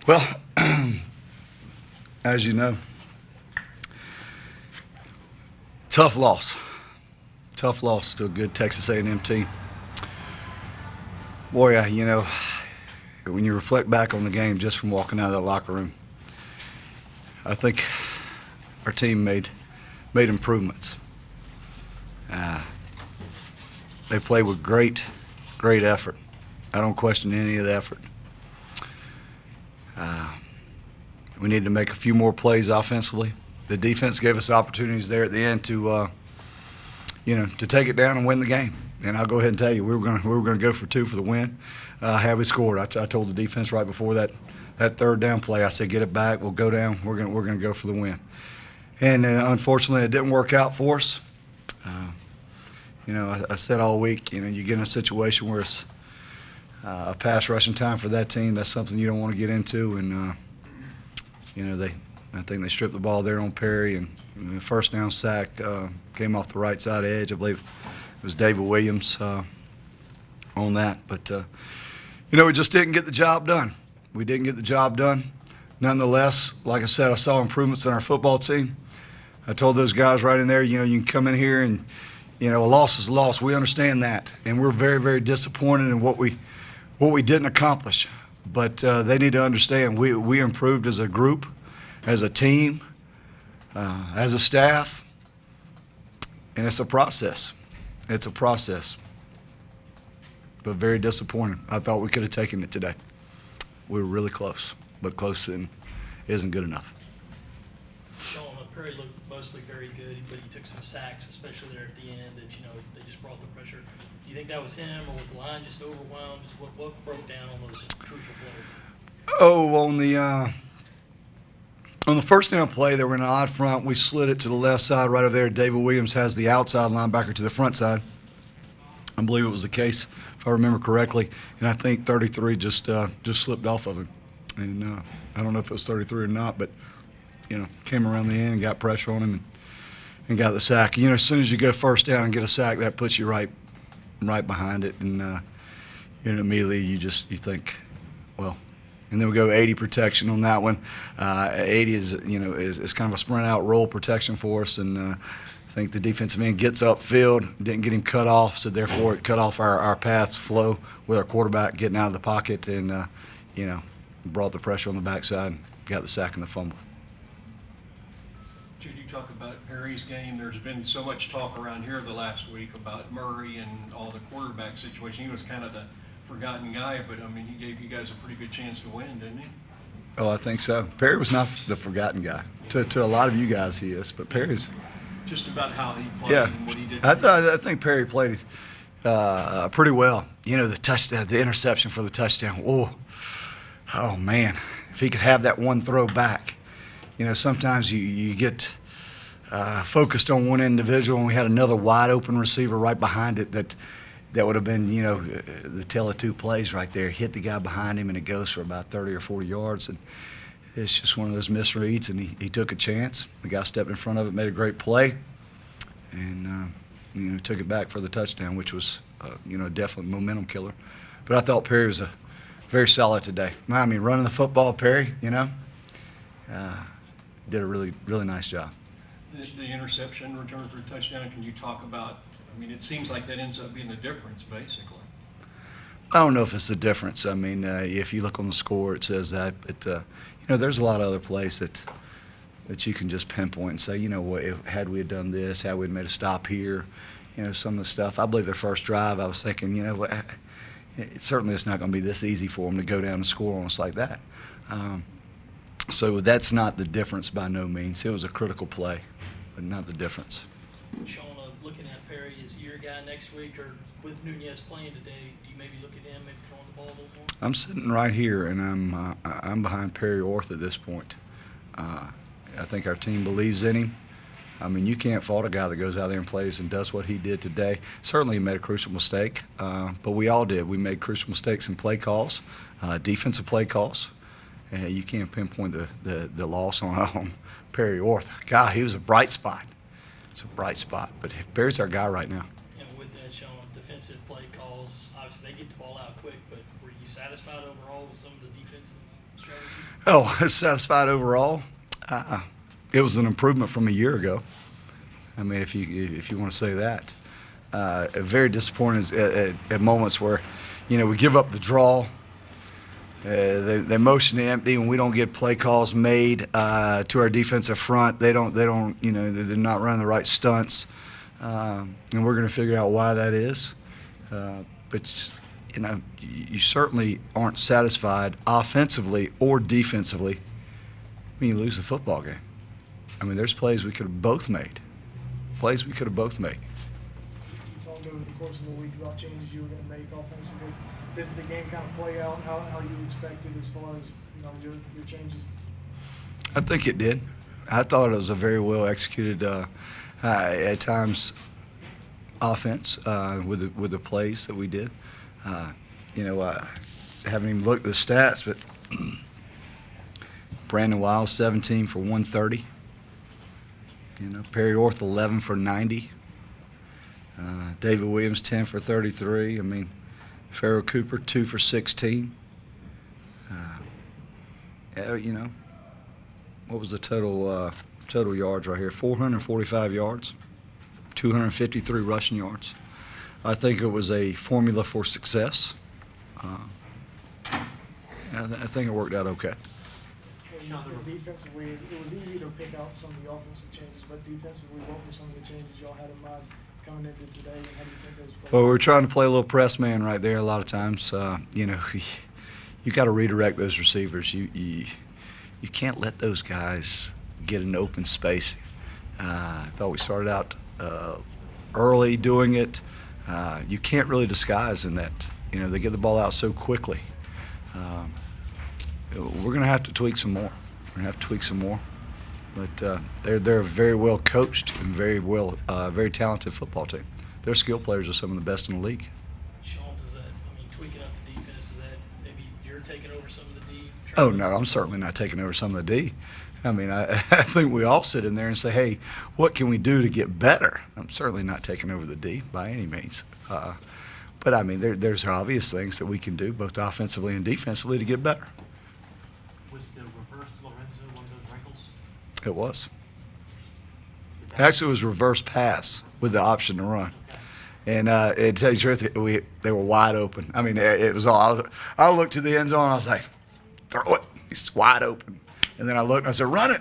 Well, as you know, tough loss. Tough loss to a good Texas A&M team. Boy, when you reflect back on the game just from walking out of that locker room, I think our team made improvements. They played with great effort. I don't question any of the effort. We need to make a few more plays offensively. The defense gave us opportunities there at the end to take it down and win the game. And I'll go ahead and tell you, we were going to go for two for the win. Had we scored, I told the defense right before that third down play, I said, get it back, we'll go down, we're going to go for the win. And unfortunately, it didn't work out for us. I said all week, you get in a situation where it's a pass rushing time for that team. That's something you don't want to get into. And I think they stripped the ball there on Perry, and the first down sack came off the right side edge. I believe it was David Williams on that. But we just didn't get the job done. We didn't get the job done. Nonetheless, like I said, I saw improvements in our football team. I told those guys right in there, you can come in here and, a loss is a loss. We understand that, and we're very, very disappointed in what we didn't accomplish. But they need to understand we improved as a group, as a team, as a staff, and it's a process. It's a process. But very disappointing. I thought we could have taken it today. We were really close, but close isn't good enough. Shawn, Perry looked mostly very good, but he took some sacks, especially there at the end, that they just brought the pressure. Do you think that was him, or was the line just overwhelmed? Just what broke down on those crucial plays? Oh, on the first down play, they were in an odd front. We slid it to the left side right over there. David Williams has the outside linebacker to the front side. I believe it was the case, if I remember correctly. And I think 33 just slipped off of him. And I don't know if it was 33 or not, but, came around the end and got pressure on him and got the sack. As soon as you go first down and get a sack, that puts you right behind it. And, immediately you think, well. And then we go 80 protection on that one. 80 is kind of a sprint out roll protection for us, and I think the defensive end gets upfield, didn't get him cut off, so therefore it cut off our path flow with our quarterback getting out of the pocket, and brought the pressure on the backside, and got the sack and the fumble. Jude, you talk about Perry's game. There's been so much talk around here the last week about Murray and all the quarterback situation. He was kind of the forgotten guy, but he gave you guys a pretty good chance to win, didn't he? Oh, I think so. Perry was not the forgotten guy. To a lot of you guys, he is, but Perry's just about how he played and what he did. I think Perry played pretty well. The touchdown, the interception for the touchdown. Oh man, if he could have that one throw back. Sometimes you get focused on one individual, and we had another wide open receiver right behind it that would have been, the tale of two plays right there. Hit the guy behind him, and it goes for about 30 or 40 yards. And it's just one of those misreads, and he took a chance. The guy stepped in front of it, made a great play, and, took it back for the touchdown, which was, a definite momentum killer. But I thought Perry was very solid today. Running the football, Perry, did a really, really nice job. The interception return for a touchdown, can you talk about, it seems like that ends up being the difference, basically. I don't know if it's the difference. If you look on the score, it says that. But, there's a lot of other plays that you can just pinpoint and say, had we done this, had we made a stop here, some of the stuff. I believe their first drive, I was thinking, certainly it's not going to be this easy for them to go down and score on us like that. So that's not the difference by no means. It was a critical play, but not the difference. Shawn, looking at Perry, is he your guy next week, or with Nunez playing today, do you maybe look at him, maybe throwing the ball a little more? I'm sitting right here, and I'm behind Perry Orth at this point. I think our team believes in him. You can't fault a guy that goes out there and plays and does what he did today. Certainly he made a crucial mistake, but we all did. We made crucial mistakes in play calls, defensive play calls. And you can't pinpoint the loss on Perry Orth. God, he was a bright spot. It's a bright spot, but Perry's our guy right now. And with that, Shawn, defensive play calls, obviously they get the ball out quick, but were you satisfied overall with some of the defensive strategy? Oh, satisfied overall. It was an improvement from a year ago. I mean, if you want to say that. Very disappointed at moments where, we give up the draw. They motion to empty, and we don't get play calls made to our defensive front. They don't. They're not running the right stunts, and we're going to figure out why that is. But you certainly aren't satisfied offensively or defensively when you lose the football game. I mean, there's plays we could have both made. Plays we could have both made. You talked over the course of the week about changes you were going to make offensively. Did the game kind of play out how you expected as far as your changes? I think it did. I thought it was a very well executed, at times, offense with the plays that we did. I haven't even looked at the stats, but Brandon Wiles 17 for 130. Perry Orth 11 for 90. David Williams 10 for 33. I mean, Farrell Cooper 2 for 16. What was the total yards right here? 445 yards, 253 rushing yards. I think it was a formula for success. I think it worked out okay. And defensively, it was easy to pick out some of the offensive changes, but defensively, what were some of the changes y'all had in mind coming into today, and how do you think those played? Well, we're trying to play a little press man right there a lot of times. You got to redirect those receivers. You can't let those guys get an open space. I thought we started out early doing it. You can't really disguise in that. They get the ball out so quickly. We're going to have to tweak some more. But they're a very well coached and very talented football team. Their skill players are some of the best in the league. Shawn, tweaking up the defense, is that maybe you're taking over some of the D? Oh, no, I'm certainly not taking over some of the D. I mean, I think we all sit in there and say, hey, what can we do to get better? I'm certainly not taking over the D by any means. But, I mean, there's obvious things that we can do, both offensively and defensively, to get better. Was the reverse to Lorenzo one of those wrinkles? It was. Actually, it was reverse pass with the option to run. And to tell you the truth, they were wide open. I mean, it was all. I looked to the end zone, and I was like, throw it. It's wide open. And then I looked and I said, run it,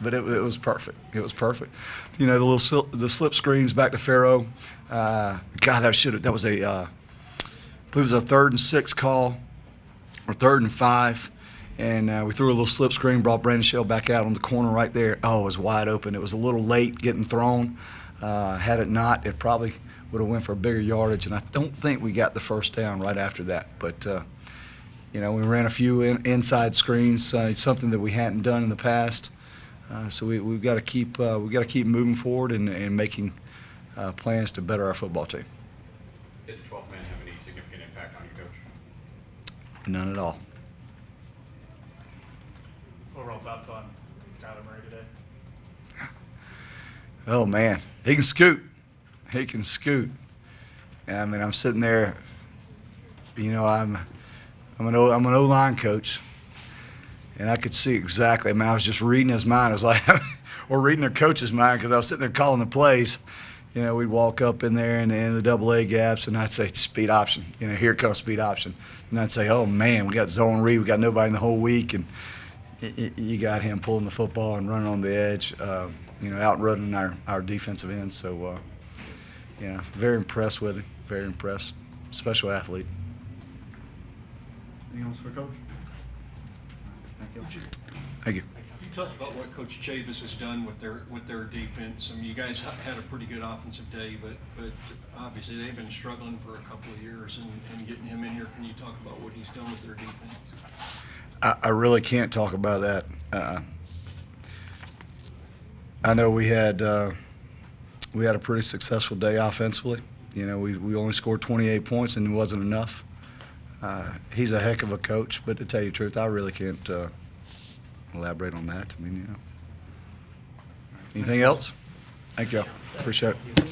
But it was perfect. It was perfect. The slip screens back to Farrow. God, that was I believe it was a 3rd and 6 call or 3rd and 5. And we threw a little slip screen, brought Brandon Shell back out on the corner right there. Oh, it was wide open. It was a little late getting thrown. Had it not, it probably would have went for a bigger yardage. And I don't think we got the first down right after that. But, we ran a few inside screens, something that we hadn't done in the past. So we've got to keep moving forward and making plans to better our football team. Did the 12th man have any significant impact on you, Coach? None at all. Overall thoughts on Kyler Murray today? Oh man, he can scoot. He can scoot. I mean, I'm sitting there. I'm an O-line coach, and I could see exactly. I mean, I was just reading his mind. I was like, or reading their coach's mind, because I was sitting there calling the plays. We'd walk up in there and in the double-A gaps, and I'd say speed option. Here comes speed option, and I'd say, oh man, we got zone read. We got nobody in the whole week, and you got him pulling the football and running on the edge. Out and running our defensive end. So, very impressed with him. Very impressed. Special athlete. Anything else for Coach? Thank you. Thank you. You talked about what Coach Chavis has done with their defense. I mean, you guys had a pretty good offensive day, but obviously they've been struggling for a couple of years, and getting him in here, can you talk about what he's done with their defense? I really can't talk about that. I know we had a pretty successful day offensively. We only scored 28 points, and it wasn't enough. He's a heck of a coach, but to tell you the truth, I really can't elaborate on that. I mean, Anything else? Thank you. Appreciate it.